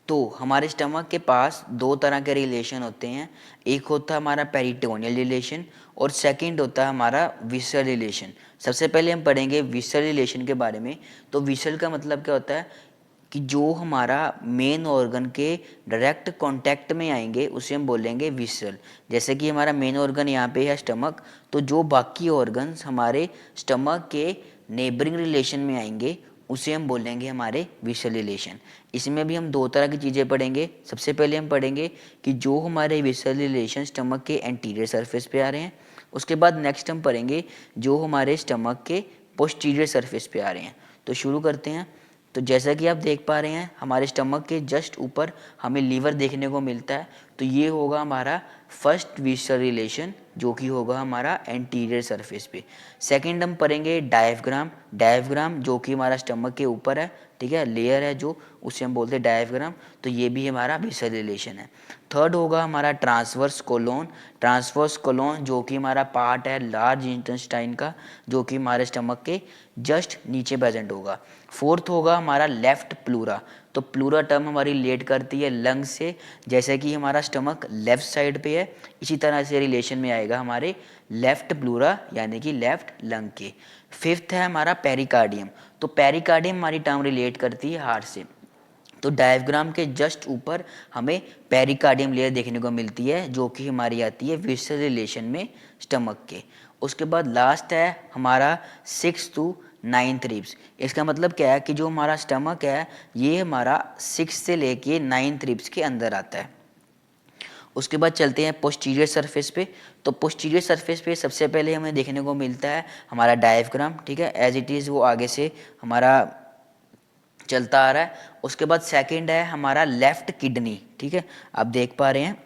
तो हमारे स्टमक के पास दो तरह के रिलेशन होते हैं। एक होता है हमारा पेरिटोनियल रिलेशन और सेकंड होता है हमारा विसरल रिलेशन। सबसे पहले हम पढ़ेंगे विसरल रिलेशन के बारे में। तो विसरल का मतलब क्या होता है कि जो हमारा मेन ऑर्गन के डायरेक्ट कांटेक्ट में आएंगे उसे हम बोलेंगे विसरल। जैसे कि हमारा मेन ऑर्गन यहाँ पे है स्टमक, तो जो बाकी ऑर्गन्स हमारे स्टमक के नेबरिंग रिलेशन में आएंगे उसे हम बोलेंगे हमारे विसरल रिलेशन। इसमें भी हम दो तरह की चीज़ें पढ़ेंगे। सबसे पहले हम पढ़ेंगे कि जो हमारे विसरल रिलेशन स्टमक के एंटीरियर सरफेस पे आ रहे हैं, उसके बाद नेक्स्ट हम पढ़ेंगे जो हमारे स्टमक के पोस्टीरियर सरफेस पे आ रहे हैं। तो शुरू करते हैं। तो जैसा कि आप देख पा रहे हैं हमारे स्टमक के जस्ट ऊपर हमें लीवर देखने को मिलता है। तो ये होगा हमारा फर्स्ट विसरल रिलेशन जो कि होगा हमारा एंटीरियर सरफेस पे। सेकंड हम पढ़ेंगे डायफ्राम। डायफ्राम जो कि हमारा स्टमक के ऊपर है, ठीक है, लेयर है जो, उसे हम बोलते हैं डायफ्राम। तो ये भी हमारा विसरल रिलेशन है। थर्ड होगा हमारा ट्रांसवर्स कोलोन। ट्रांसवर्स कोलोन जो कि हमारा पार्ट है लार्ज इंटेस्टाइन का, जो कि हमारे स्टमक के जस्ट नीचे प्रेजेंट होगा। फोर्थ होगा हमारा लेफ्ट प्लूरा। तो प्लूरा टर्म हमारी रिलेट करती है लंग से। जैसे कि हमारा स्टमक लेफ्ट साइड पे है, इसी तरह से रिलेशन में आएगा हमारे लेफ्ट प्लूरा यानी कि लेफ्ट लंग के। फिफ्थ है हमारा पेरिकार्डियम। तो पेरिकार्डियम हमारी टर्म रिलेट करती है हार्ट से। तो डायफ्राम के जस्ट ऊपर हमें पेरिकार्डियम लेयर देखने को मिलती है जो कि हमारी आती है विसरल रिलेशन में स्टमक के। उसके बाद लास्ट है हमारा 6 to 9 रिब्स। इसका मतलब क्या है कि जो हमारा स्टमक है ये हमारा 6 से लेके 9 रिब्स के अंदर आता है। उसके बाद चलते हैं पोस्टीरियर सरफेस पे। तो पोस्टीरियर सरफेस पे सबसे पहले हमें देखने को मिलता है हमारा डायफ्राम, ठीक है, एज इट इज़ वो आगे से हमारा चलता आ रहा है। उसके बाद सेकंड है हमारा लेफ्ट किडनी, ठीक है, आप देख पा रहे हैं।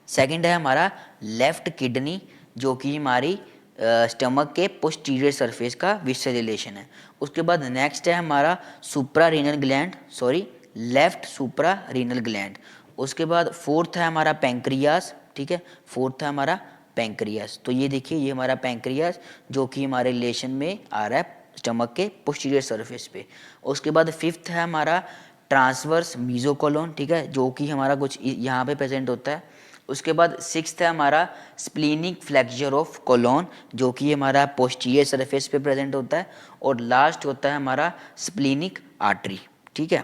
सेकंड है हमारा लेफ्ट किडनी जो कि हमारी स्टमक के पोस्टीरियर सरफेस का विसरल रिलेशन है। उसके बाद नेक्स्ट है हमारा सुप्रा renal gland, sorry left supra renal gland. उसके बाद फोर्थ है हमारा पैंक्रियास, ठीक है, फोर्थ है हमारा पैंक्रियास। तो ये देखिए ये हमारा पैंक्रियास जो कि हमारे रिलेशन में आ रहा है स्टमक के पोस्टीरियर सरफेस पे। उसके बाद फिफ्थ है हमारा ट्रांसवर्स मीजोकोलोन, ठीक है, जो कि हमारा कुछ यहाँ पे प्रेजेंट होता है। उसके बाद सिक्स्थ है हमारा स्प्लीनिक फ्लेक्चर ऑफ कोलोन जो कि हमारा पोस्टीरियर सरफेस पे प्रेजेंट होता है। और लास्ट होता है हमारा स्प्लीनिक आर्टरी, ठीक है।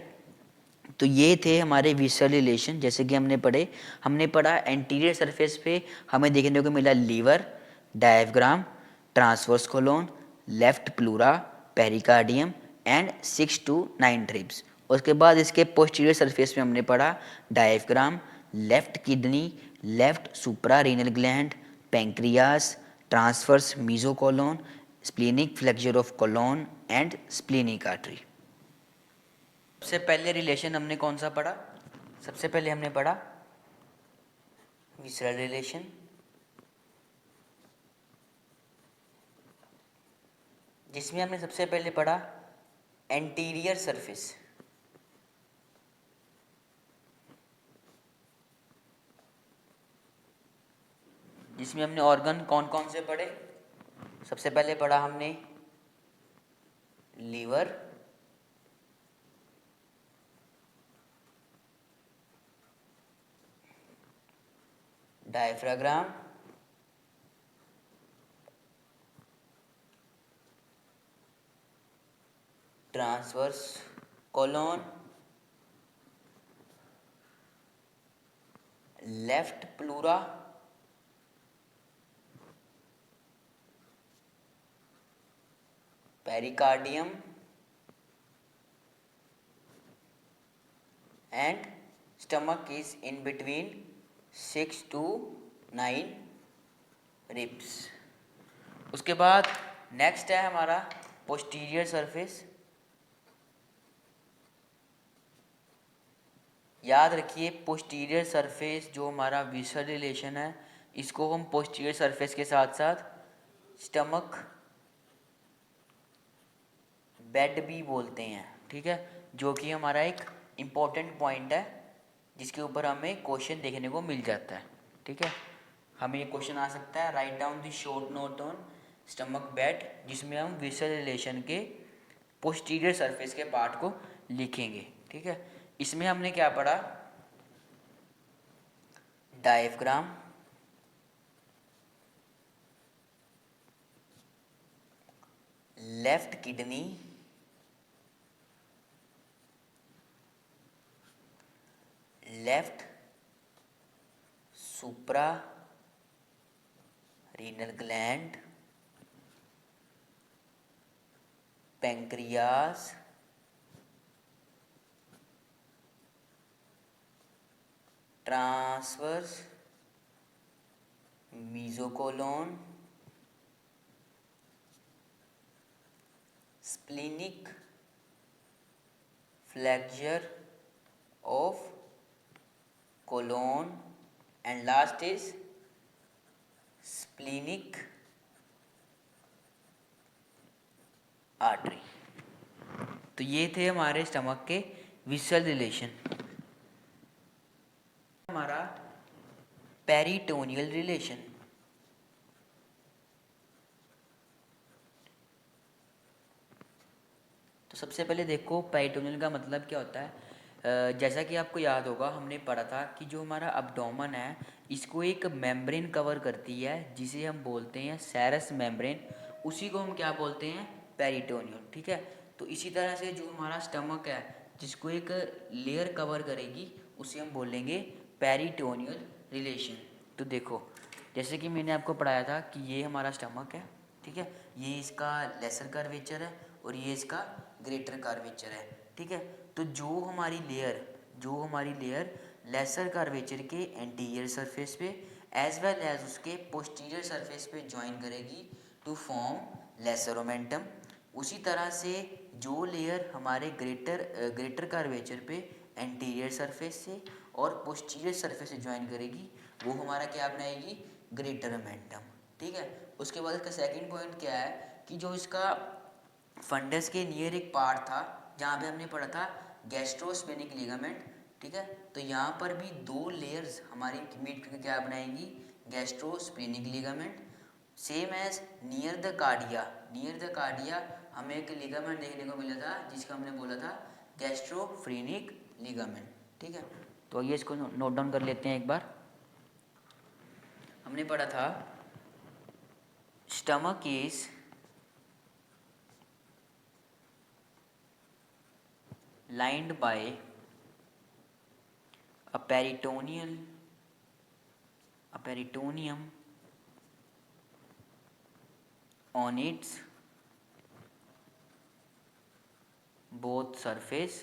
तो ये थे हमारे विसरल रिलेशन जैसे कि हमने पढ़ा एंटीरियर सरफेस पे हमें देखने को मिला liver, diaphragm, transverse colon, left pleura, pericardium and 6 to 9 ribs. उसके बाद इसके पोस्टीरियर सरफेस में हमने पढ़ा diaphragm, left kidney, left supra renal gland, pancreas, transverse mesocolon, splenic flexure of colon and splenic artery. सबसे पहले रिलेशन हमने कौन सा पढ़ा? सबसे पहले हमने पढ़ा विसरल रिलेशन, जिसमें हमने सबसे पहले पढ़ा एंटीरियर सरफेस। जिसमें हमने ऑर्गन कौन कौन से पढ़े? सबसे पहले पढ़ा हमने liver, diaphragm, transverse colon, left pleura, pericardium and stomach is in between 6 to 9 ribs. उसके बाद नेक्स्ट है हमारा पोस्टीरियर सरफेस। याद रखिए पोस्टीरियर सरफेस जो हमारा विसरल रिलेशन है इसको हम पोस्टीरियर सरफेस के साथ साथ स्टमक बेड भी बोलते हैं, ठीक है, जो कि हमारा एक इम्पॉर्टेंट पॉइंट है जिसके ऊपर हमें क्वेश्चन देखने को मिल जाता है, ठीक है। हमें ये क्वेश्चन आ सकता है write down the short note on stomach bed, जिसमें हम विसरल रिलेशन के पोस्टीरियर सरफेस के पार्ट को लिखेंगे, ठीक है। इसमें हमने क्या पढ़ा, diaphragm, left kidney, left supra renal gland, pancreas, transverse mesocolon, splenic flexure of colon, and last is splenic artery. तो ये थे हमारे स्टमक के विसरल रिलेशन। हमारा पेरिटोनियल रिलेशन। तो सबसे पहले देखो पेरिटोनियल का मतलब क्या होता है। जैसा कि आपको याद होगा, हमने पढ़ा था कि जो हमारा अब्डोमन है इसको एक मेम्ब्रेन कवर करती है जिसे हम बोलते हैं सेरस मेम्ब्रेन, उसी को हम क्या बोलते हैं, पेरिटोनियल। ठीक है, तो इसी तरह से जो हमारा स्टमक है जिसको एक लेयर कवर करेगी उसे हम बोलेंगे पेरिटोनियल रिलेशन। तो देखो, जैसे कि मैंने आपको पढ़ाया था कि ये हमारा स्टमक है, ठीक है, ये इसका लेसर कर्वेचर है और ये इसका ग्रेटर कर्वेचर है। ठीक है, तो जो हमारी लेयर लेसर कर्वेचर के एंटीरियर सरफेस पे एज वेल एज उसके पोस्टीरियर सरफेस पे ज्वाइन करेगी टू फॉर्म लेसर ओमेंटम, उसी तरह से जो लेयर हमारे ग्रेटर कर्वेचर पे एंटीरियर सरफेस से और पोस्टीरियर सरफेस से ज्वाइन करेगी वो हमारा क्या बनाएगी, ग्रेटर ओमेंटम। ठीक है, उसके बाद इसका सेकंड पॉइंट क्या है कि जो इसका फंडस के नियर एक पार्ट था जहाँ पे हमने पढ़ा था गैस्ट्रोस्पेनिक लिगामेंट। ठीक है, तो यहाँ पर भी दो लेयर्स हमारी मीट करके क्या बनाएंगी, gastrosplenic ligament. Same as near the cardia हमें एक लिगामेंट देखने को मिला था जिसका हमने बोला था गैस्ट्रोफ्रेनिक लिगामेंट। ठीक है, तो आइए इसको नोट डाउन कर लेते हैं एक बार। हमने पढ़ा था stomach is lined by a peritoneum on its both surface,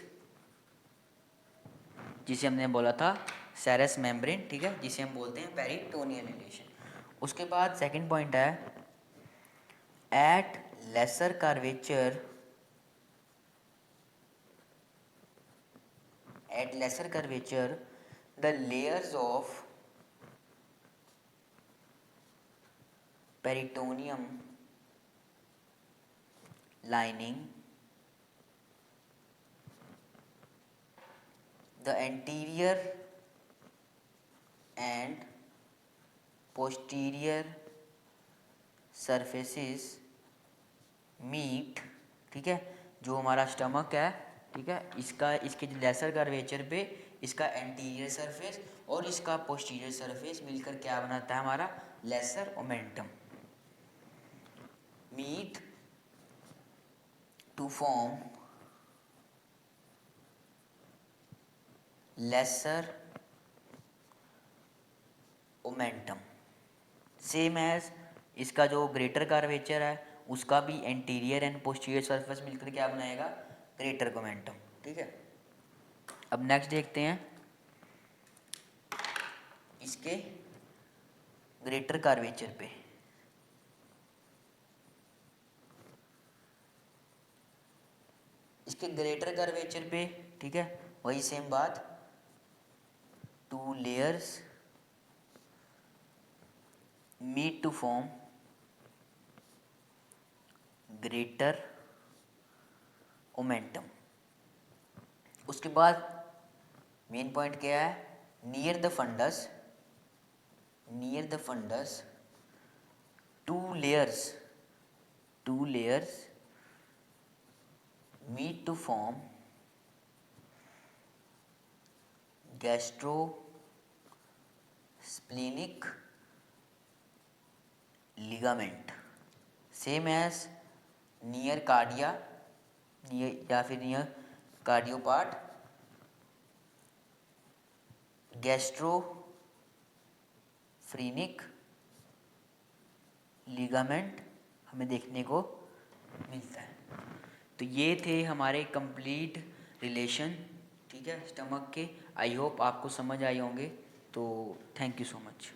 जिसे हमने बोला था सेरस मेम्ब्रेन। ठीक है, जिसे हम बोलते हैं पेरिटोनियल रिलेशन। उसके बाद सेकंड पॉइंट है at lesser curvature, the layers of peritoneum lining the anterior and posterior surfaces meet। ठीक है, जो हमारा स्टमक है, ठीक है, इसके लेसर कर्वेचर पे इसका एंटीरियर सरफेस और इसका पोस्टीरियर सरफेस मिलकर क्या बनाता है, हमारा lesser omentum. Meet to form lesser omentum. Same as इसका जो ग्रेटर कर्वेचर है उसका भी एंटीरियर एंड पोस्टीरियर सरफेस मिलकर क्या बनाएगा, ग्रेटर ओमेंटम। ठीक है, अब नेक्स्ट देखते हैं इसके ग्रेटर कर्वेचर पे। इसके ग्रेटर कर्वेचर पे, ठीक है, वही सेम बात, two layers meet to form greater omentum. उसके बाद मेन पॉइंट क्या है, near the fundus two layers meet to form gastro splenic ligament, same as near cardia, near या फिर near cardiac part, gastro phrenic ligament हमें देखने को मिलता है। तो ये थे हमारे कंप्लीट रिलेशन, ठीक है, स्टमक के। आई होप आपको समझ आए होंगे। तो थैंक यू सो मच।